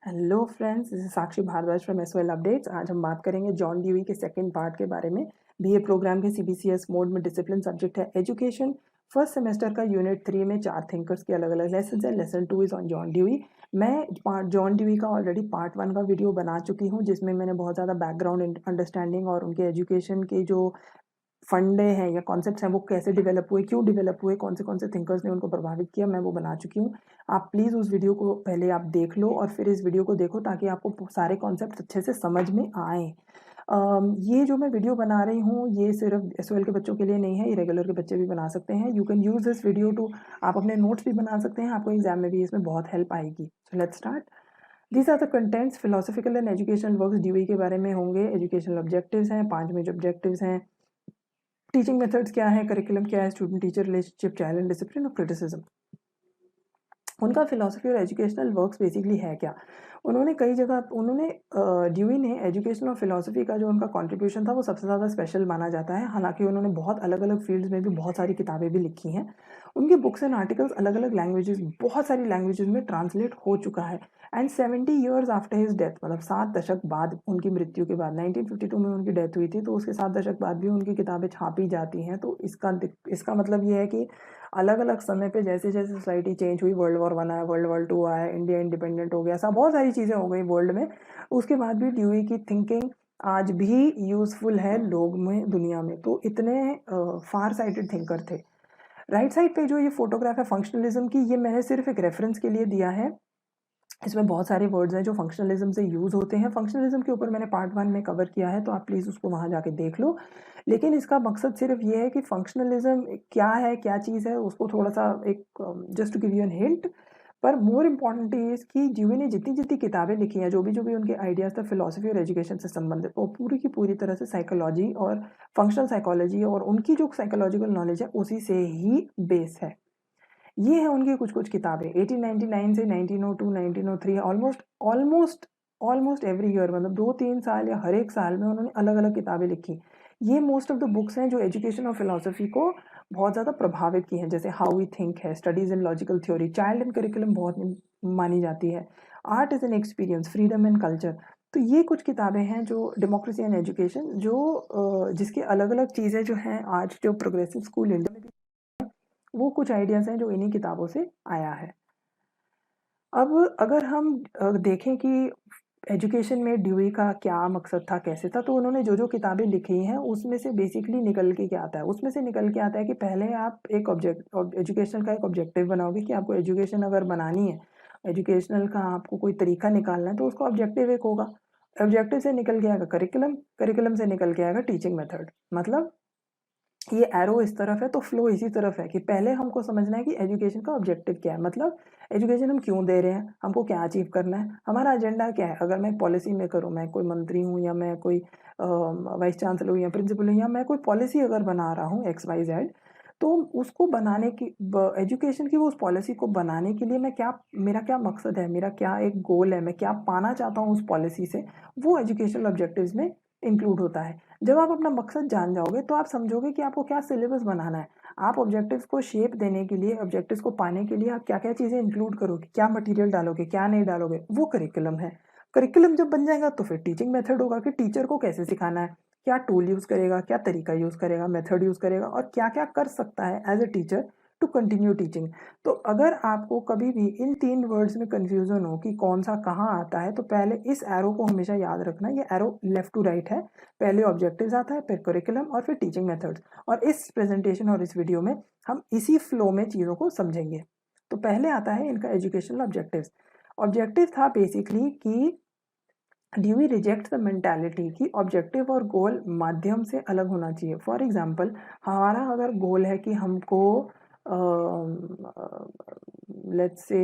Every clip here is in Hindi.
Hello friends, this is Sakshi Bhardwaj from SOL updates. आज हम बात करेंगे जॉन ड्यूई के सेकंड पार्ट के बारे में। बीए प्रोग्राम के सीबीसीएस मोड में डिसिप्लिन सब्जेक्ट है एजुकेशन। फर्स्ट सेमेस्टर का यूनिट 3 में 4 थिंकर्स के अलग अलग लेसन है। Lesson 2 is on John Dewey. मैं जॉन ड्यूई का ऑलरेडी पार्ट 1 का वीडियो बना चुकी हूँ, जिसमें मैंने बहुत ज़्यादा बैकग्राउंड अंडरस्टैंडिंग और उनके एजुकेशन के जो फंडे हैं या कॉन्सेप्ट्स हैं वो कैसे डेवलप हुए, क्यों डेवलप हुए, कौन से थिंकर्स ने उनको प्रभावित किया, मैं वो बना चुकी हूँ। आप प्लीज़ उस वीडियो को पहले आप देख लो और फिर इस वीडियो को देखो ताकि आपको सारे कॉन्सेप्ट अच्छे से समझ में आए। ये जो मैं वीडियो बना रही हूँ ये सिर्फ एसओएल के बच्चों के लिए नहीं है, इरेगुलर के बच्चे भी बना सकते हैं। You can use this video to, आप अपने नोट्स भी बना सकते हैं, आपको एग्जाम में भी इसमें बहुत हेल्प आएगी। So let's start. These are the contents. Philosophical and educational works Dewey के बारे में होंगे। एजुकेशनल ऑब्जेक्टिव्स हैं, 5 मेजर ऑब्जेक्टिव्स हैं। टीचिंग मेथड्स क्या है, करिकुलम क्या है, student teacher relationship, child and discipline और क्रिटिसिज्म। उनका फिलोसफी और एजुकेशनल वर्क्स बेसिकली है क्या। उन्होंने कई जगह ड्यूई ने एजुकेशन और फिलोसफी का जो उनका कंट्रीब्यूशन था वो सबसे ज़्यादा स्पेशल माना जाता है। हालांकि उन्होंने बहुत अलग अलग फील्ड्स में भी बहुत सारी किताबें भी लिखी हैं। उनकी बुक्स एंड आर्टिकल्स अलग अलग लैंग्वेजेस, बहुत सारी लैंग्वेजेस में ट्रांसलेट हो चुका है। And 70 years after his death, मतलब 7 दशक बाद उनकी मृत्यु के बाद, 1952 में उनकी डेथ हुई थी, तो उसके 7 दशक बाद भी उनकी किताबें छापी जाती हैं। तो इसका मतलब ये है कि अलग अलग समय पे जैसे जैसे सोसाइटी चेंज हुई, वर्ल्ड वॉर 1 आया, वर्ल्ड वॉर 2 आया, इंडिया इंडिपेंडेंट हो गया, सब बहुत सारी चीज़ें हो गई वर्ल्ड में। उसके बाद भी ड्यूई की थिंकिंग आज भी यूजफुल है लोग में, दुनिया में। तो इतने फार साइटेड थिंकर थे। राइट साइड पे जो ये फोटोग्राफ है फंक्शनलिज्म की, ये मैंने सिर्फ एक रेफरेंस के लिए दिया है। इसमें बहुत सारे वर्ड्स हैं जो फंक्शनलिज्म से यूज़ होते हैं। फंक्शनलिज्म के ऊपर मैंने पार्ट 1 में कवर किया है, तो आप प्लीज़ उसको वहाँ जाके देख लो। लेकिन इसका मकसद सिर्फ ये है कि फंक्शनलिज्म क्या है, क्या चीज़ है, उसको थोड़ा सा एक just to give you an hint. पर मोर इम्पॉर्टेंट इज कि ड्यूई ने जितनी जितनी किताबें लिखी हैं, जो भी उनके आइडियाज़ थे फिलोसफी और एजुकेशन से संबंधित, वो पूरी की पूरी तरह से साइकोलॉजी और फंक्शनल साइकोलॉजी और उनकी जो साइकोलॉजिकल नॉलेज है उसी से ही बेस है। ये है उनकी कुछ कुछ किताबें। 1899 से 1902 1903, almost almost almost every year, मतलब 2-3 साल या हर एक साल में उन्होंने अलग अलग किताबें लिखी। ये मोस्ट ऑफ द बुक्स हैं जो एजुकेशन और फिलोसफी को बहुत ज़्यादा प्रभावित की हैं, जैसे हाउ वी थिंक है, studies in logical theory, child and curriculum बहुत मानी जाती है, art is an experience, freedom and culture. तो ये कुछ किताबें हैं जो डेमोक्रेसी एंड एजुकेशन, जो जिसकी अलग अलग चीज़ें जो हैं आज जो प्रोग्रेसिव स्कूल इंडिया में भी, वो कुछ आइडियाज़ हैं जो इन्हीं किताबों से आया है। अब अगर हम देखें कि एजुकेशन में ड्यूई का क्या मकसद था, कैसे था, तो उन्होंने जो जो किताबें लिखी हैं उसमें से बेसिकली निकल के क्या आता है, उसमें से निकल के आता है कि पहले आप एक एजुकेशन का एक ऑब्जेक्टिव बनाओगे कि आपको एजुकेशन अगर बनानी है, एजुकेशनल का आपको कोई तरीका निकालना है, तो उसका ऑब्जेक्टिव एक होगा। ऑब्जेक्टिव से निकल के आएगा करिकुलम, करिकुलम से निकल के आएगा टीचिंग मेथड। मतलब ये एरो इस तरफ है तो फ्लो इसी तरफ है कि पहले हमको समझना है कि एजुकेशन का ऑब्जेक्टिव क्या है, मतलब एजुकेशन हम क्यों दे रहे हैं, हमको क्या अचीव करना है, हमारा एजेंडा क्या है। अगर मैं पॉलिसी मेकर हूँ, मैं कोई मंत्री हूँ या मैं कोई वाइस चांसलर हूँ या प्रिंसिपल हूँ, या मैं कोई पॉलिसी अगर बना रहा हूँ XYZ, तो उसको बनाने की, एजुकेशन की वो उस पॉलिसी को बनाने के लिए मैं क्या, मेरा क्या मकसद है, मेरा क्या एक गोल है, मैं क्या पाना चाहता हूँ उस पॉलिसी से, वो एजुकेशनल ऑब्जेक्टिव्स में इंक्लूड होता है। जब आप अपना मकसद जान जाओगे तो आप समझोगे कि आपको क्या सिलेबस बनाना है। आप ऑब्जेक्टिव्स को शेप देने के लिए, ऑब्जेक्टिव्स को पाने के लिए आप क्या क्या चीज़ें इंक्लूड करोगे, क्या मटेरियल डालोगे, क्या नहीं डालोगे, वो करिकुलम है। करिकुलम जब बन जाएगा तो फिर टीचिंग मेथड होगा कि टीचर को कैसे सिखाना है, क्या टूल यूज़ करेगा, क्या तरीका यूज़ करेगा, मेथड यूज़ करेगा, और क्या क्या कर सकता है as a teacher to continue teaching. तो अगर आपको कभी भी इन 3 वर्ड्स में कन्फ्यूज़न हो कि कौन सा कहाँ आता है, तो पहले इस एरो को हमेशा याद रखना, ये एरो लेफ्ट टू राइट है। पहले ऑब्जेक्टिव्स आता है, फिर करिकुलम और फिर टीचिंग मेथड्स। और इस प्रेजेंटेशन और इस वीडियो में हम इसी फ्लो में चीज़ों को समझेंगे। तो पहले आता है इनका एजुकेशनल ऑब्जेक्टिव्स। ऑब्जेक्टिव था बेसिकली कि ड्यूई रिजेक्ट द मेंटालिटी कि ऑब्जेक्टिव और गोल माध्यम से अलग होना चाहिए। फॉर एग्जांपल, हमारा अगर गोल है कि हमको लेट्स से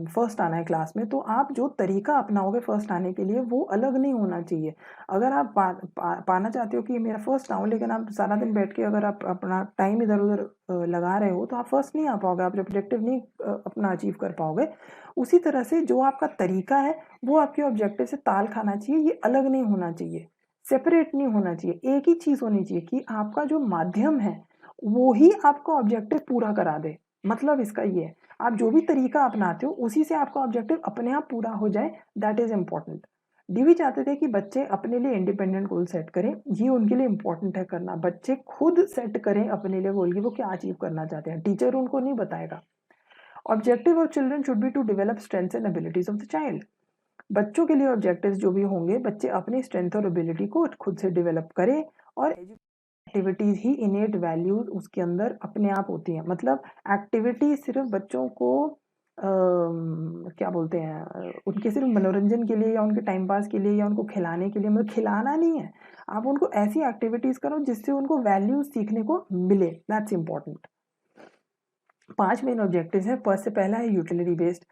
फर्स्ट आना है क्लास में, तो आप जो तरीका अपनाओगे फर्स्ट आने के लिए वो अलग नहीं होना चाहिए। अगर आप पाना चाहते हो कि मेरा फर्स्ट आऊँ, लेकिन आप सारा दिन बैठ के अगर आप अपना टाइम इधर उधर लगा रहे हो, तो आप फर्स्ट नहीं आ पाओगे, आप ऑब्जेक्टिव नहीं अपना अचीव कर पाओगे। उसी तरह से जो आपका तरीका है वो आपके ऑब्जेक्टिव से ताल खाना चाहिए, ये अलग नहीं होना चाहिए, सेपरेट नहीं होना चाहिए, एक ही चीज़ होनी चाहिए कि आपका जो माध्यम है वो ही आपका ऑब्जेक्टिव पूरा करा दे। मतलब इसका ये है, आप जो भी तरीका अपनाते हो उसी से आपका ऑब्जेक्टिव अपने आप पूरा हो जाए, दैट इज इम्पोर्टेंट। डीवी चाहते थे कि बच्चे अपने लिए इंडिपेंडेंट गोल सेट करें, ये उनके लिए इम्पोर्टेंट है करना। बच्चे खुद सेट करें अपने लिए गोल की वो क्या अचीव करना चाहते हैं, टीचर उनको नहीं बताएगा। Objective of children should be to develop strengths and abilities of the child. बच्चों के लिए ऑब्जेक्टिव्स जो भी होंगे, बच्चे अपनी स्ट्रेंथ और एबिलिटी को खुद से डेवलप करें, और एक्टिविटीज ही इनेट वैल्यूज उसके अंदर अपने आप होती हैं। मतलब एक्टिविटी सिर्फ बच्चों को क्या बोलते हैं, उनके सिर्फ मनोरंजन के लिए या उनके टाइम पास के लिए या उनको खिलाने के लिए, मतलब खिलाना नहीं है, आप उनको ऐसी एक्टिविटीज करो जिससे उनको वैल्यूज सीखने को मिले, दैट्स इंपॉर्टेंट। 5 मेन ऑब्जेक्टिव्स हैं। फर्स्ट से पहला है utility based,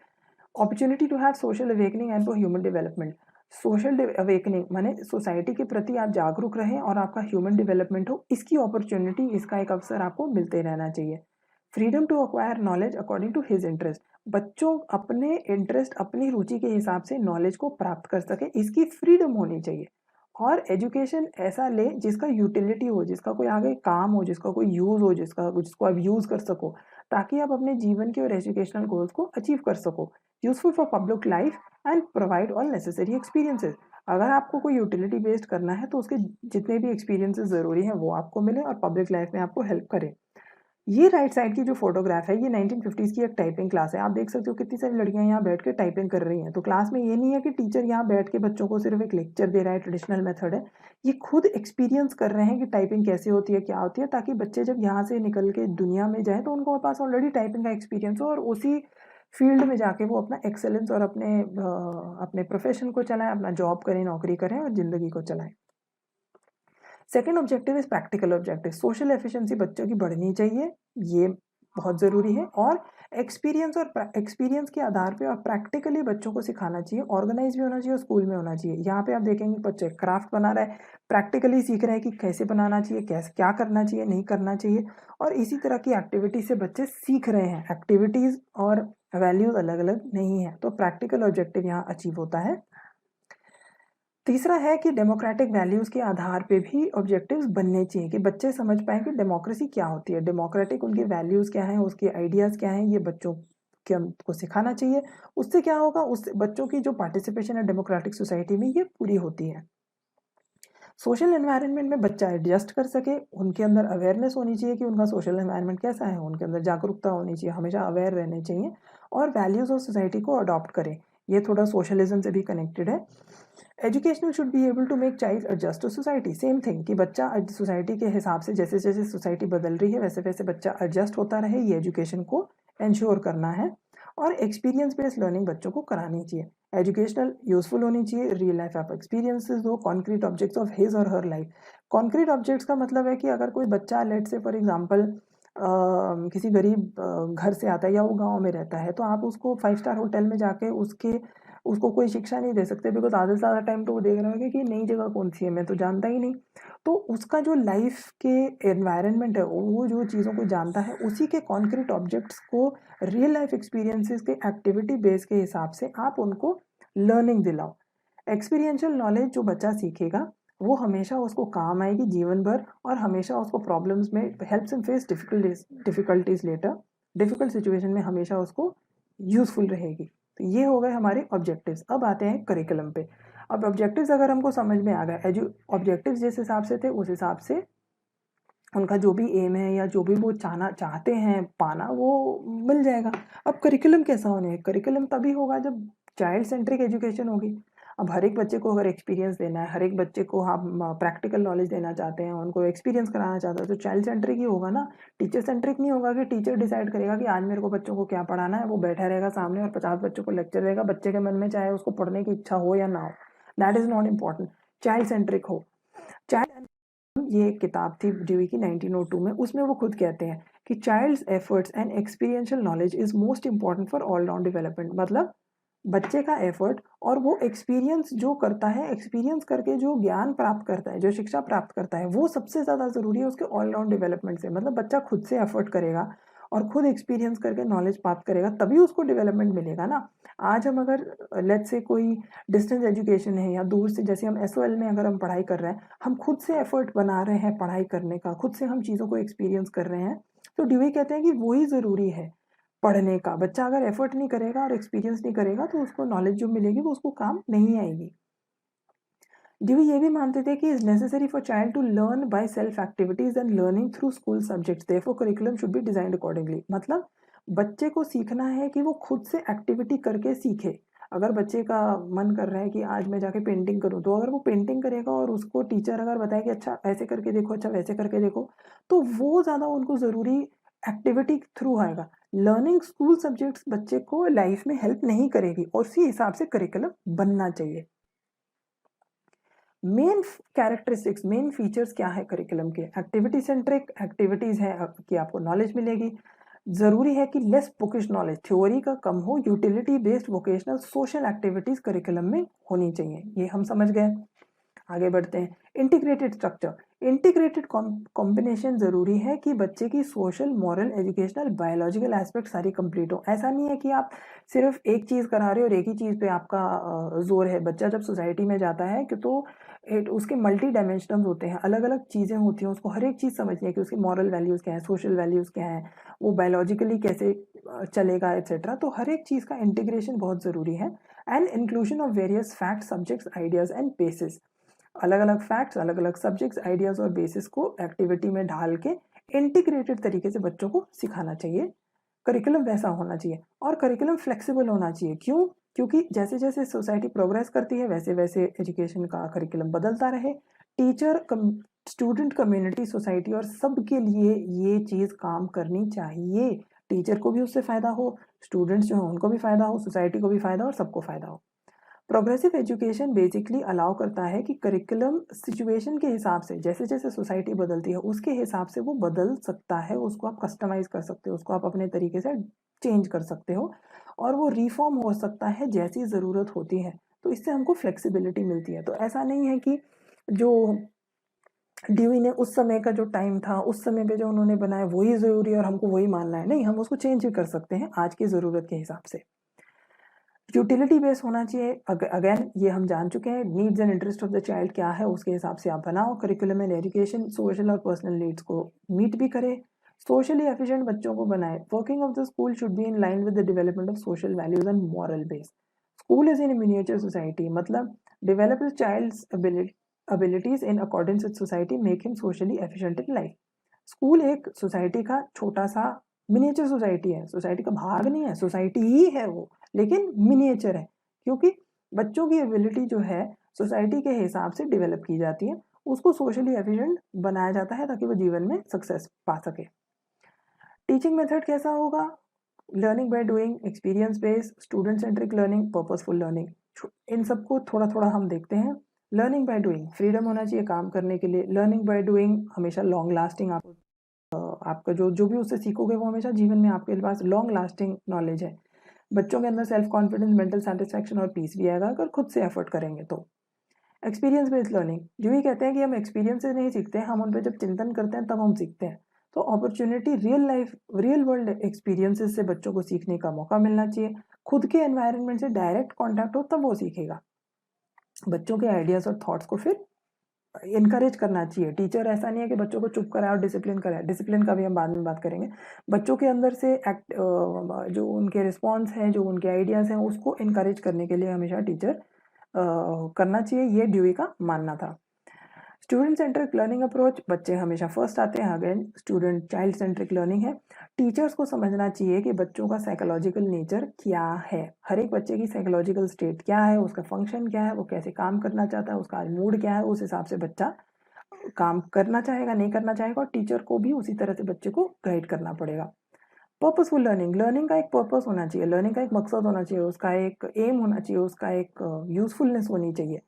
opportunity to have social awakening and for human development. Social awakening माने सोसाइटी के प्रति आप जागरूक रहें और आपका ह्यूमन डेवलपमेंट हो, इसकी अपॉर्चुनिटी, इसका एक अवसर आपको मिलते रहना चाहिए। Freedom to acquire knowledge according to his interest, बच्चों अपने इंटरेस्ट अपनी रुचि के हिसाब से नॉलेज को प्राप्त कर सके, इसकी फ्रीडम होनी चाहिए। और एजुकेशन ऐसा ले जिसका यूटिलिटी हो, जिसका कोई आगे काम हो, जिसका कोई यूज हो, जिसको आप यूज कर सको, ताकि आप अपने जीवन के और एजुकेशनल गोल्स को अचीव कर सको। Useful for public life and provide all necessary experiences. अगर आपको कोई यूटिलिटी बेस्ड करना है तो उसके जितने भी एक्सपीरियंसेस जरूरी हैं वो आपको मिले और पब्लिक लाइफ में आपको हेल्प करे। ये राइट साइड की जो फोटोग्राफ है, ये 1950s की एक टाइपिंग क्लास है। आप देख सकते हो कितनी सारी लड़कियां यहाँ बैठ के टाइपिंग कर रही हैं। तो क्लास में ये नहीं है कि टीचर यहाँ बैठ के बच्चों को सिर्फ एक लेक्चर दे रहा है, ट्रेडिशनल मेथड है। ये खुद एक्सपीरियंस कर रहे हैं कि टाइपिंग कैसे होती है, क्या होती है, ताकि बच्चे जब यहाँ से निकल के दुनिया में जाए तो उनको पास ऑलरेडी टाइपिंग का एक्सपीरियंस हो और उसी फील्ड में जाके वो अपना एक्सेलेंस और अपने प्रोफेशन को चलाएं, अपना जॉब करें, नौकरी करें और जिंदगी को चलाएं। Second objective is practical objective. Social efficiency बच्चों की बढ़नी चाहिए, ये बहुत ज़रूरी है। और एक्सपीरियंस के आधार पे और प्रैक्टिकली बच्चों को सिखाना चाहिए, ऑर्गेनाइज भी होना चाहिए और स्कूल में होना चाहिए। यहाँ पे आप देखेंगे बच्चे क्राफ्ट बना रहा है, प्रैक्टिकली सीख रहे हैं कि कैसे बनाना चाहिए, कैसे क्या करना चाहिए, नहीं करना चाहिए। और इसी तरह की एक्टिविटी से बच्चे सीख रहे हैं। एक्टिविटीज़ और वैल्यूज अलग अलग नहीं है, तो प्रैक्टिकल ऑब्जेक्टिव यहाँ अचीव होता है। तीसरा है कि डेमोक्रेटिक वैल्यूज के आधार पे भी ऑब्जेक्टिव्स बनने चाहिए कि बच्चे समझ पाए कि डेमोक्रेसी क्या होती है, डेमोक्रेटिक उनके वैल्यूज क्या हैं, उसके आइडियाज क्या हैं, ये बच्चों के को सिखाना चाहिए। उससे क्या होगा, उससे बच्चों की जो पार्टिसिपेशन है डेमोक्रेटिक सोसाइटी में ये पूरी होती है। सोशल एनवायरनमेंट में बच्चा एडजस्ट कर सके, उनके अंदर अवेयरनेस होनी चाहिए कि उनका सोशल एनवायरनमेंट कैसा है, उनके अंदर जागरूकता होनी चाहिए, हमेशा अवेयर रहने चाहिए और वैल्यूज ऑफ सोसाइटी को अडॉप्ट करें। ये थोड़ा सोशलिज्म से भी कनेक्टेड है। Educational should be able to make child adjust to society, same thing कि बच्चा सोसाइटी के हिसाब से जैसे जैसे सोसाइटी बदल रही है वैसे वैसे बच्चा एडजस्ट होता रहे, ये एजुकेशन को इंश्योर करना है। और एक्सपीरियंस बेस्ड लर्निंग बच्चों को करानी चाहिए। एजुकेशनल यूजफुल होनी चाहिए, रियल लाइफ आप एक्सपीरियंसेस हो, कॉन्क्रीट ऑब्जेक्ट्स ऑफ हिज और हर लाइफ। कॉन्क्रीट ऑब्जेक्ट्स का मतलब है कि अगर कोई बच्चा लेट से फॉर एग्जांपल किसी गरीब घर से आता है या वो गांव में रहता है, तो आप उसको 5 स्टार होटल में जाके उसको कोई शिक्षा नहीं दे सकते, बिकॉज आधे से ज़्यादा टाइम तो वो देख रहा होगा कि नई जगह कौन सी है, मैं तो जानता ही नहीं। तो उसका जो लाइफ के एनवायरनमेंट है, वो जो चीज़ों को जानता है, उसी के कॉन्क्रीट ऑब्जेक्ट्स को रियल लाइफ एक्सपीरियंसेस के एक्टिविटी बेस के हिसाब से आप उनको लर्निंग दिलाओ। एक्सपीरियंशियल नॉलेज जो बच्चा सीखेगा वो हमेशा उसको काम आएगी जीवन भर, और हमेशा उसको प्रॉब्लम्स में helps him face difficulties later, difficult situation में हमेशा उसको यूजफुल रहेगी। तो ये हो गए हमारे ऑब्जेक्टिव्स। अब आते हैं करिकुलम पे। अब ऑब्जेक्टिव्स अगर हमको समझ में आ गए, ऑब्जेक्टिव्स जिस हिसाब से थे उस हिसाब से उनका जो भी एम है या जो भी वो चाहते हैं पाना, वो मिल जाएगा। अब करिकुलम कैसा होने, करिकुलम तभी होगा जब चाइल्ड सेंट्रिक एजुकेशन होगी। अब हर एक बच्चे को अगर एक्सपीरियंस देना है, हर एक बच्चे को हम प्रैक्टिकल नॉलेज देना चाहते हैं, उनको एक्सपीरियंस कराना चाहते हैं, तो चाइल्ड सेंट्रिक ही होगा ना। टीचर सेंट्रिक नहीं होगा कि टीचर डिसाइड करेगा कि आज मेरे को बच्चों को क्या पढ़ाना है, वो बैठा रहेगा सामने और 50 बच्चों को लेक्चर देगा, बच्चे के मन में चाहे उसको पढ़ने की इच्छा हो या ना हो, that is not important. Child centric हो। चाइल्ड, ये एक किताब थी ड्यूई की 1902 में, उसमें वो खुद कहते हैं कि child's efforts and experiential knowledge is most important for all round development. मतलब बच्चे का एफर्ट और वो एक्सपीरियंस जो करता है, एक्सपीरियंस करके जो ज्ञान प्राप्त करता है, जो शिक्षा प्राप्त करता है, वो सबसे ज़्यादा ज़रूरी है उसके ऑल राउंड डेवलपमेंट से। मतलब बच्चा खुद से एफर्ट करेगा और खुद एक्सपीरियंस करके नॉलेज प्राप्त करेगा, तभी उसको डेवलपमेंट मिलेगा ना। आज हम अगर लेट्स से कोई डिस्टेंस एजुकेशन है या दूर से, जैसे हम एसओएल में अगर हम पढ़ाई कर रहे हैं, हम खुद से एफर्ट बना रहे हैं पढ़ाई करने का, खुद से हम चीज़ों को एक्सपीरियंस कर रहे हैं, तो ड्यूई कहते हैं कि वही ज़रूरी है। पढ़ने का। बच्चा अगर एफर्ट नहीं करेगा और एक्सपीरियंस नहीं करेगा तो उसको नॉलेज जो मिलेगी वो उसको काम नहीं आएगी। ड्यूई ये भी मानते थे कि is necessary for child to learn by self activities and learning through school subjects, therefore curriculum should be designed accordingly. मतलब बच्चे को सीखना है कि वो खुद से एक्टिविटी करके सीखे। अगर बच्चे का मन कर रहा है कि आज मैं जाके पेंटिंग करूं, तो अगर वो पेंटिंग करेगा और उसको टीचर अगर बताए कि अच्छा ऐसे करके देखो, अच्छा वैसे करके देखो, तो वो ज़्यादा उनको ज़रूरी एक्टिविटी थ्रू आएगा। लर्निंग स्कूल सब्जेक्ट्स बच्चे को लाइफ में हेल्प नहीं करेगी और उसी हिसाब से करिकुलम बनना चाहिए। मेन कैरेक्टरिस्टिक्स, मेन फीचर्स क्या है करिकुलम के? एक्टिविटी सेंट्रिक एक्टिविटीज़ है कि आपको नॉलेज मिलेगी। ज़रूरी है कि लेस बुकिश नॉलेज, थ्योरी का कम हो, utility based vocational social activities curriculum में होनी चाहिए। ये हम समझ गए। आगे बढ़ते हैं। इंटीग्रेटेड स्ट्रक्चर, इंटीग्रेटेड कॉम्बिनेशन ज़रूरी है कि बच्चे की social, moral, educational, biological aspect सारी कंप्लीट हो। ऐसा नहीं है कि आप सिर्फ एक चीज़ करा रहे हो और एक ही चीज़ पे आपका जोर है। बच्चा जब सोसाइटी में जाता है कि तो उसके मल्टी डायमेंशनल होते हैं, अलग अलग चीज़ें होती हैं, उसको हर एक चीज़ समझनी है कि उसकी मॉरल वैल्यूज़ क्या है, सोशल वैल्यूज़ क्या है, वो बायोलॉजिकली कैसे चलेगा एक्सेट्रा। तो हर एक चीज़ का इंटीग्रेशन बहुत ज़रूरी है। And inclusion of various fact, subjects, ideas and bases, अलग अलग फैक्ट्स, अलग अलग सब्जेक्ट्स, आइडियाज और बेसिस को एक्टिविटी में ढाल के इंटीग्रेटेड तरीके से बच्चों को सिखाना चाहिए। करिकुलम वैसा होना चाहिए और करिकुलम फ्लेक्सिबल होना चाहिए। क्यों? क्योंकि जैसे जैसे सोसाइटी प्रोग्रेस करती है वैसे वैसे एजुकेशन का करिकुलम बदलता रहे। टीचर, स्टूडेंट, कम्युनिटी, सोसाइटी और सबके लिए ये चीज़ काम करनी चाहिए। टीचर को भी उससे फ़ायदा हो, स्टूडेंट्स जो हैं उनको भी फ़ायदा हो, सोसाइटी को भी फ़ायदा हो और सबको फ़ायदा हो। प्रोग्रेसिव एजुकेशन बेसिकली अलाउ करता है कि करिकुलम सिचुएशन के हिसाब से, जैसे जैसे सोसाइटी बदलती है उसके हिसाब से वो बदल सकता है। उसको आप कस्टमाइज कर सकते हो, उसको आप अपने तरीके से चेंज कर सकते हो और वो रिफॉर्म हो सकता है जैसी ज़रूरत होती है। तो इससे हमको फ्लेक्सिबिलिटी मिलती है। तो ऐसा नहीं है कि जो ड्यूई ने उस समय का जो टाइम था, उस समय पे जो उन्होंने बनाया वही ज़रूरी है और हमको वही मानना है। नहीं, हम उसको चेंज भी कर सकते हैं आज की ज़रूरत के हिसाब से। यूटिलिटी बेस्ड होना चाहिए। अगेन ये हम जान चुके हैं, needs and interest of the child क्या है उसके हिसाब से आप बनाओ। करिकुलम एंड एजुकेशन सोशल और पर्सनल नीड्स को मीट भी करे, सोशली एफिशिएंट बच्चों को बनाए। Working of the school should be in line with the development of social values and moral base. School is in miniature society, मतलब develop the child's abilities in accordance with society, make him socially efficient in life। School एक सोसाइटी का छोटा सा मिनिएचर सोसाइटी है, सोसाइटी का भाग नहीं है, सोसाइटी ही है वो, लेकिन मिनिएचर है। क्योंकि बच्चों की एबिलिटी जो है सोसाइटी के हिसाब से डेवलप की जाती है, उसको सोशली एफिशिएंट बनाया जाता है ताकि वो जीवन में सक्सेस पा सके। टीचिंग मेथड कैसा होगा? Learning by doing, experience based, student centric learning, purposeful learning. इन सबको थोड़ा थोड़ा हम देखते हैं। लर्निंग बाय डूइंग, फ्रीडम होना चाहिए काम करने के लिए। लर्निंग बाय डूइंग हमेशा लॉन्ग लास्टिंग, आपका जो जो भी उससे सीखोगे वो हमेशा जीवन में आपके पास लॉन्ग लास्टिंग नॉलेज है। बच्चों के अंदर सेल्फ कॉन्फिडेंस, मेंटल सेटिस्फैक्शन और पीस भी आएगा अगर खुद से एफर्ट करेंगे तो। एक्सपीरियंस बेस्ड लर्निंग, जो ही कहते हैं कि हम एक्सपीरियंस से नहीं सीखते हैं, हम उन पर जब चिंतन करते हैं तब हम सीखते हैं। तो opportunity real life, real world experiences से बच्चों को सीखने का मौका मिलना चाहिए। खुद के एनवायरनमेंट से डायरेक्ट कॉन्टैक्ट हो तब वो सीखेगा। बच्चों के आइडियाज और थॉट्स को फिर इनकरेज करना चाहिए। टीचर ऐसा नहीं है कि बच्चों को चुप कराए और डिसिप्लिन कराए, डिसिप्लिन का भी हम बाद में बात करेंगे। बच्चों के अंदर से जो उनके रिस्पॉन्स हैं, जो उनके आइडियाज़ हैं, उसको इनकरेज करने के लिए हमेशा टीचर करना चाहिए। ये ड्यूई का मानना था। स्टूडेंट सेंट्रिक लर्निंग अप्रोच, बच्चे हमेशा फर्स्ट आते हैं। Again student child centric learning है। टीचर्स को समझना चाहिए कि बच्चों का साइकोलॉजिकल नेचर क्या है, हर एक बच्चे की साइकोलॉजिकल स्टेट क्या है, उसका फंक्शन क्या है, वो कैसे काम करना चाहता है, उसका आज मूड क्या है, उस हिसाब से बच्चा काम करना चाहेगा, नहीं करना चाहेगा, और टीचर को भी उसी तरह से बच्चे को गाइड करना पड़ेगा। पर्पसफुल लर्निंग, लर्निंग का एक पर्पस होना चाहिए, लर्निंग का एक मकसद होना चाहिए, उसका एक एम होना चाहिए, उसका एक यूजफुलनेस होनी चाहिए।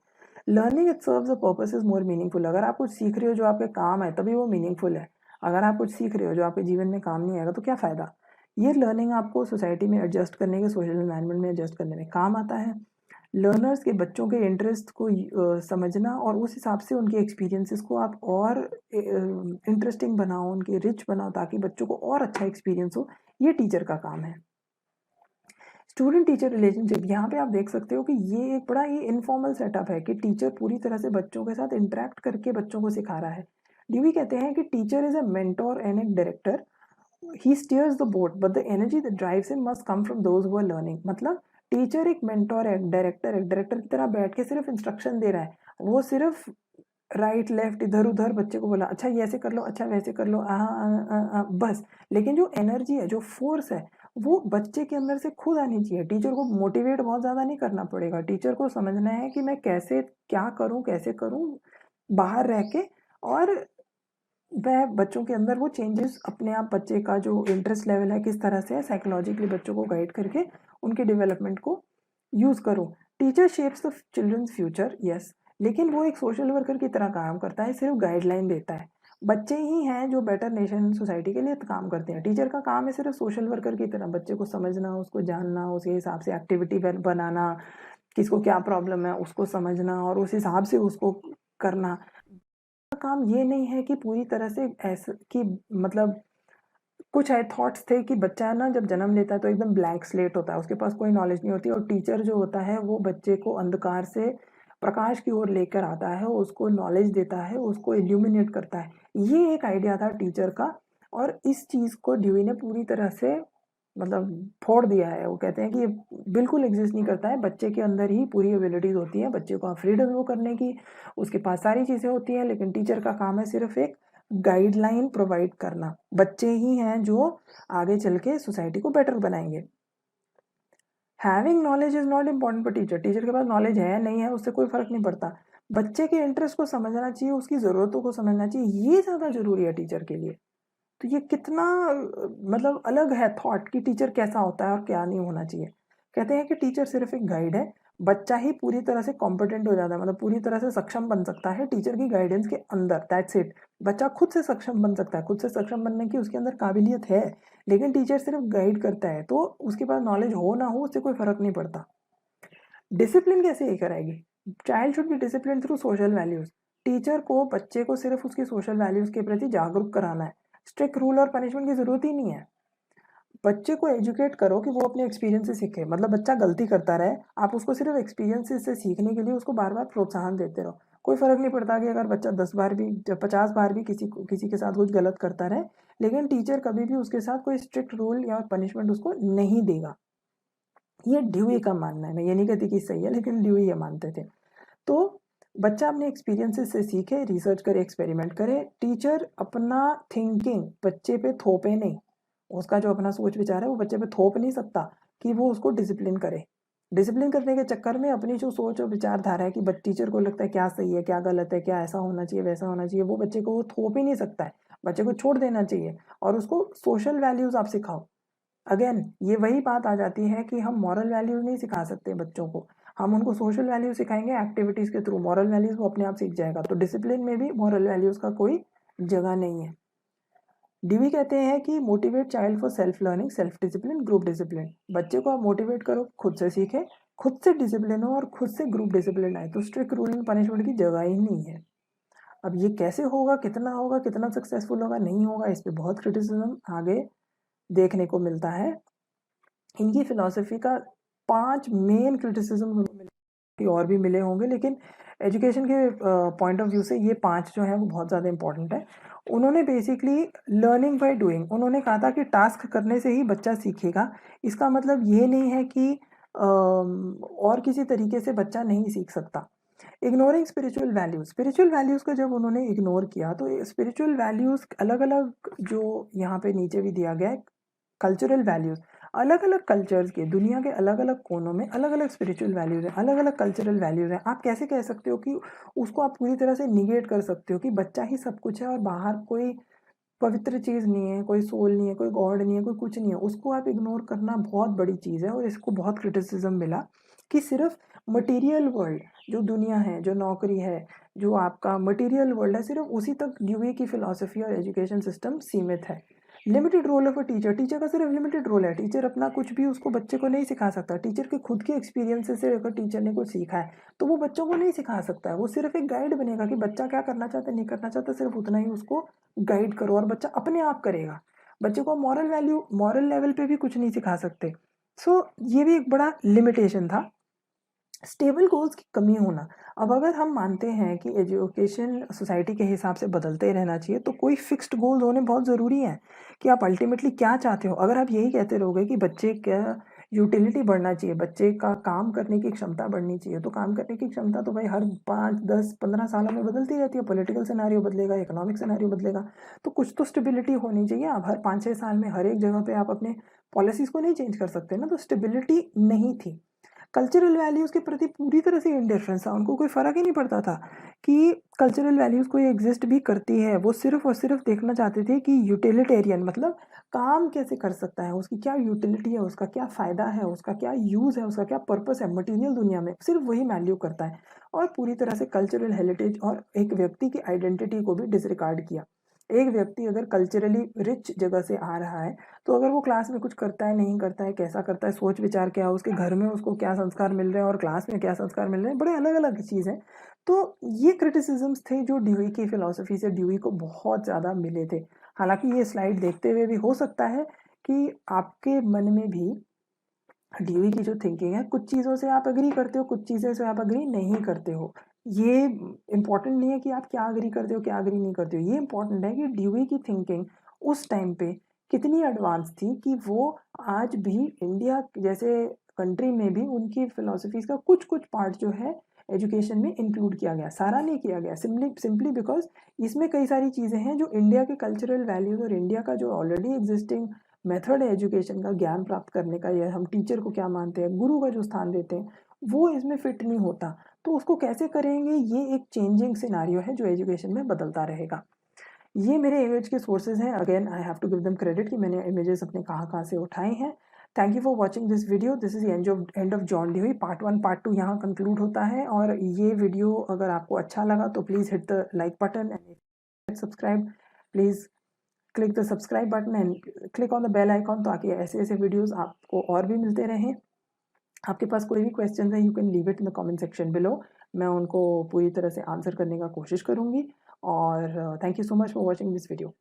Learning it serves a purpose is more meaningful. अगर आप कुछ सीख रहे हो जो आपके काम है तभी वो मीनिंगफुल है। अगर आप कुछ सीख रहे हो जो आपके जीवन में काम नहीं आएगा तो क्या फ़ायदा। ये लर्निंग आपको सोसाइटी में एडजस्ट करने के, सोशल एनवायरनमेंट में एडजस्ट करने में काम आता है। लर्नर्स के बच्चों के इंटरेस्ट को समझना और उस हिसाब से उनके एक्सपीरियंसेस को आप और इंटरेस्टिंग बनाओ, उनके रिच बनाओ ताकि बच्चों को और अच्छा एक्सपीरियंस हो, ये टीचर का काम है। स्टूडेंट टीचर रिलेशनशिप, यहाँ पे आप देख सकते हो कि ये एक बड़ा ही इनफॉर्मल सेटअप है कि टीचर पूरी तरह से बच्चों के साथ इंटरेक्ट करके बच्चों को सिखा रहा है। ड्यूई कहते हैं कि teacher is a mentor and a director. He steers the boat but the energy that drives him must come from those who are learning. मतलब टीचर एक मेंटोर है, डायरेक्टर की तरह बैठ के सिर्फ इंस्ट्रक्शन दे रहा है। वो सिर्फ राइट लेफ्ट इधर उधर बच्चे को बोला, अच्छा ये ऐसे कर लो, अच्छा वैसे कर लो, बस। लेकिन जो एनर्जी है, जो फोर्स है, वो बच्चे के अंदर से खुद आनी चाहिए। टीचर को मोटिवेट बहुत ज़्यादा नहीं करना पड़ेगा। टीचर को समझना है कि मैं कैसे क्या करूं, कैसे करूं बाहर रह के, और वह बच्चों के अंदर वो चेंजेस अपने आप, बच्चे का जो इंटरेस्ट लेवल है किस तरह से है, साइकोलॉजिकली बच्चों को गाइड करके उनके डेवलपमेंट को यूज़ करो। Teacher shapes the children's future, yes, लेकिन वो एक सोशल वर्कर की तरह काम करता है, सिर्फ गाइडलाइन देता है। बच्चे ही हैं जो बेटर नेशन सोसाइटी के लिए काम करते हैं। टीचर का काम है सिर्फ सोशल वर्कर की तरह बच्चे को समझना, उसको जानना, उसके हिसाब से एक्टिविटी बनाना, किसको क्या प्रॉब्लम है उसको समझना और उस हिसाब से उसको करना। काम ये नहीं है कि पूरी तरह से ऐसे कि मतलब कुछ है थॉट्स थे कि बच्चा ना जब जन्म लेता है तो एकदम ब्लैंक स्लेट होता है, उसके पास कोई नॉलेज नहीं होती, और टीचर जो होता है वो बच्चे को अंधकार से प्रकाश की ओर लेकर आता है, उसको नॉलेज देता है, उसको इल्यूमिनेट करता है। ये एक आइडिया था टीचर का, और इस चीज़ को ड्यूई ने पूरी तरह से मतलब फोड़ दिया है। वो कहते हैं कि ये बिल्कुल एग्जिस्ट नहीं करता है, बच्चे के अंदर ही पूरी एबिलिटीज होती है, बच्चे को फ्रीडम वो करने की, उसके पास सारी चीज़ें होती हैं, लेकिन टीचर का काम है सिर्फ एक गाइडलाइन प्रोवाइड करना। बच्चे ही हैं जो आगे चल के सोसाइटी को बेटर बनाएंगे। Having knowledge is not important for teacher. Teacher के पास नॉलेज है नहीं है उससे कोई फर्क नहीं पड़ता, बच्चे के इंटरेस्ट को समझना चाहिए, उसकी ज़रूरतों को समझना चाहिए, ये ज़्यादा जरूरी है टीचर के लिए। तो ये कितना मतलब अलग है थॉट कि टीचर कैसा होता है और क्या नहीं होना चाहिए। कहते हैं कि टीचर सिर्फ एक गाइड है, बच्चा ही पूरी तरह से कॉम्पिटेंट हो जाता है, मतलब पूरी तरह से सक्षम बन सकता है टीचर की गाइडेंस के अंदर, दैट्स इट। बच्चा खुद से सक्षम बन सकता है, खुद से सक्षम बनने की उसके अंदर काबिलियत है, लेकिन टीचर सिर्फ गाइड करता है, तो उसके पास नॉलेज हो ना हो उससे कोई फर्क नहीं पड़ता। डिसिप्लिन कैसे ये कराएगी? Child should be discipline through social values. Teacher को बच्चे को सिर्फ उसकी सोशल वैल्यूज के प्रति जागरूक कराना है, स्ट्रिक्ट रूल और पनिशमेंट की जरूरत ही नहीं है। बच्चे को एजुकेट करो कि वो अपने एक्सपीरियंस से सीखे, मतलब बच्चा गलती करता रहे, आप उसको सिर्फ एक्सपीरियंस से सीखने के लिए उसको बार बार प्रोत्साहन देते रहो। कोई फर्क नहीं पड़ता कि अगर बच्चा 10 बार भी 50 बार भी किसी के साथ कुछ गलत करता रहे, लेकिन टीचर कभी भी उसके साथ कोई स्ट्रिक्ट रूल या पनिशमेंट उसको नहीं देगा। ये ड्यूई का मानना है, मैं ये नहीं कहती कि सही है, लेकिन ड्यूई ये मानते थे। तो बच्चा अपने एक्सपीरियंसेस से सीखे, रिसर्च करे, एक्सपेरिमेंट करे। टीचर अपना थिंकिंग बच्चे पे थोपे नहीं, उसका जो अपना सोच विचार है वो बच्चे पे थोप नहीं सकता कि वो उसको डिसिप्लिन करे। डिसिप्लिन करने के चक्कर में अपनी जो सोच और विचारधारा है कि टीचर को लगता है क्या सही है क्या गलत है, क्या ऐसा होना चाहिए वैसा होना चाहिए, वो बच्चे को वो थोप ही नहीं सकता है। बच्चे को छोड़ देना चाहिए और उसको सोशल वैल्यूज आप सिखाओ। अगेन ये वही बात आ जाती है कि हम मॉरल वैल्यूज नहीं सिखा सकते बच्चों को, हम उनको सोशल वैल्यूज सिखाएंगे एक्टिविटीज के थ्रू, मॉरल वैल्यूज वो अपने आप सीख जाएगा। तो डिसिप्लिन में भी मॉरल वैल्यूज का कोई जगह नहीं है। डीवी कहते हैं कि motivate child for self learning, self discipline, group discipline. बच्चे को आप मोटिवेट करो, खुद से सीखे, खुद से डिसिप्लिन हो और खुद से ग्रुप डिसिप्लिन आए, तो स्ट्रिक्ट रूल एंड पनिशमेंट की जगह ही नहीं है। अब ये कैसे होगा, कितना सक्सेसफुल होगा, नहीं होगा, इस पर बहुत क्रिटिसिज्म आगे देखने को मिलता है। इनकी फिलॉसफी का 5 मेन क्रिटिसिज्म और भी मिले होंगे, लेकिन एजुकेशन के पॉइंट ऑफ व्यू से ये 5 जो है वो बहुत ज़्यादा इंपॉर्टेंट है। उन्होंने बेसिकली लर्निंग बाय डूइंग, उन्होंने कहा था कि टास्क करने से ही बच्चा सीखेगा। इसका मतलब ये नहीं है कि और किसी तरीके से बच्चा नहीं सीख सकता। इग्नोरिंग स्पिरिचुअल वैल्यूज़ का जब उन्होंने इग्नोर किया तो स्पिरिचुअल वैल्यूज़ अलग अलग, जो यहाँ पे नीचे भी दिया गया है, कल्चरल वैल्यूज़, अलग अलग कल्चर्स के, दुनिया के अलग अलग कोनों में अलग अलग स्पिरिचुअल वैल्यूज़ हैं, अलग अलग कल्चरल वैल्यूज़ हैं। आप कैसे कह सकते हो कि उसको आप पूरी तरह से निगेट कर सकते हो कि बच्चा ही सब कुछ है और बाहर कोई पवित्र चीज़ नहीं है, कोई सोल नहीं है, कोई गॉड नहीं है, कोई कुछ नहीं है, उसको आप इग्नोर करना बहुत बड़ी चीज़ है। और इसको बहुत क्रिटिसिज्म मिला कि सिर्फ मटेरियल वर्ल्ड, जो दुनिया है, जो नौकरी है, जो आपका मटेरियल वर्ल्ड है, सिर्फ उसी तक ड्यूई की फिलॉसफी और एजुकेशन सिस्टम सीमित है। Limited role of a teacher, teacher का सिर्फ लिमिटेड रोल है, टीचर अपना कुछ भी उसको बच्चे को नहीं सिखा सकता। टीचर के खुद के एक्सपीरियंसेस से अगर टीचर ने कुछ सीखा है तो वो बच्चों को नहीं सिखा सकता है, वो सिर्फ एक गाइड बनेगा कि बच्चा क्या करना चाहता है, नहीं करना चाहता, सिर्फ उतना ही उसको गाइड करो और बच्चा अपने आप करेगा। बच्चे को मॉरल लेवल पे भी कुछ नहीं सिखा सकते। सो ये भी एक बड़ा लिमिटेशन था। स्टेबल गोल्स की कमी होना। अब अगर हम मानते हैं कि एजुकेशन सोसाइटी के हिसाब से बदलते ही रहना चाहिए, तो कोई फिक्स्ड गोल्स होने बहुत ज़रूरी हैं कि आप अल्टीमेटली क्या चाहते हो। अगर आप यही कहते रहोगे कि बच्चे का यूटिलिटी बढ़ना चाहिए, बच्चे का काम करने की क्षमता बढ़नी चाहिए, तो काम करने की क्षमता तो भाई हर 5, 10, 15 सालों में बदलती रहती है। पॉलिटिकल सिनेरियो बदलेगा, इकोनॉमिक सिनेरियो बदलेगा, तो कुछ तो स्टेबिलिटी होनी चाहिए। आप हर 5-6 साल में हर एक जगह पे आप अपने पॉलिसीज़ को नहीं चेंज कर सकते ना, तो स्टेबिलिटी नहीं थी। कल्चरल वैल्यूज़ के प्रति पूरी तरह से इंडिफरेंस था, उनको कोई फ़र्क ही नहीं पड़ता था कि कल्चरल वैल्यूज़ कोई एग्ज़िस्ट भी करती है। वो सिर्फ़ और सिर्फ़ देखना चाहते थे कि यूटिलिटेरियन मतलब काम कैसे कर सकता है, उसकी क्या यूटिलिटी है, उसका क्या फ़ायदा है, उसका क्या यूज़ है, उसका क्या पर्पस है मटीरियल दुनिया में, सिर्फ़ वही वैल्यू करता है। और पूरी तरह से कल्चरल हेरिटेज और एक व्यक्ति की आइडेंटिटी को भी डिसरिगार्ड किया। एक व्यक्ति अगर कल्चरली रिच जगह से आ रहा है, तो अगर वो क्लास में कुछ करता है, नहीं करता है, कैसा करता है, सोच विचार क्या है, उसके घर में उसको क्या संस्कार मिल रहे हैं और क्लास में क्या संस्कार मिल रहे हैं, बड़े अलग-अलग चीज़ हैं। तो ये क्रिटिसिज़म्स थे जो ड्यूई की फ़िलॉसफ़ी से ड्यूई को बहुत ज़्यादा मिले थे। हालाँकि ये स्लाइड देखते हुए भी हो सकता है कि आपके मन में भी ड्यूई की जो थिंकिंग है, कुछ चीज़ों से आप एग्री करते हो, कुछ चीज़ें से आप एग्री नहीं करते हो। ये इम्पोर्टेंट नहीं है कि आप क्या एग्री करते हो, क्या एग्री नहीं करते हो। ये इम्पोर्टेंट है कि ड्यूई की थिंकिंग उस टाइम पे कितनी एडवांस थी कि वो आज भी इंडिया जैसे कंट्री में भी उनकी फिलॉसफीज़ का कुछ-कुछ पार्ट जो है एजुकेशन में इंक्लूड किया गया। सारा नहीं किया गया सिंपली बिकॉज़ इसमें कई सारी चीज़ें हैं जो इंडिया के कल्चरल वैल्यूज़ और इंडिया का जो ऑलरेडी एक्जिस्टिंग मेथड है एजुकेशन का ज्ञान प्राप्त करने का, या हम टीचर को क्या मानते हैं, गुरु का जो स्थान देते हैं, वो इसमें फिट नहीं होता। तो उसको कैसे करेंगे, ये एक चेंजिंग सिनेरियो है जो एजुकेशन में बदलता रहेगा। ये मेरे इमेज के सोर्सेज हैं। Again I have to give them credit कि मैंने इमेजेस अपने कहाँ-कहाँ से उठाए हैं। Thank you for watching this video. This is the end of John Dewey. Part 1 part 2 यहाँ कंक्लूड होता है, और ये वीडियो अगर आपको अच्छा लगा तो please hit the like button and subscribe. Please click the subscribe button and click on the bell icon, ताकि ऐसे-ऐसे वीडियोस आपको और भी मिलते रहें। आपके पास कोई भी क्वेश्चन है, you can leave it in the comment section below. मैं उनको पूरी तरह से आंसर करने का कोशिश करूँगी, और thank you so much for watching this video.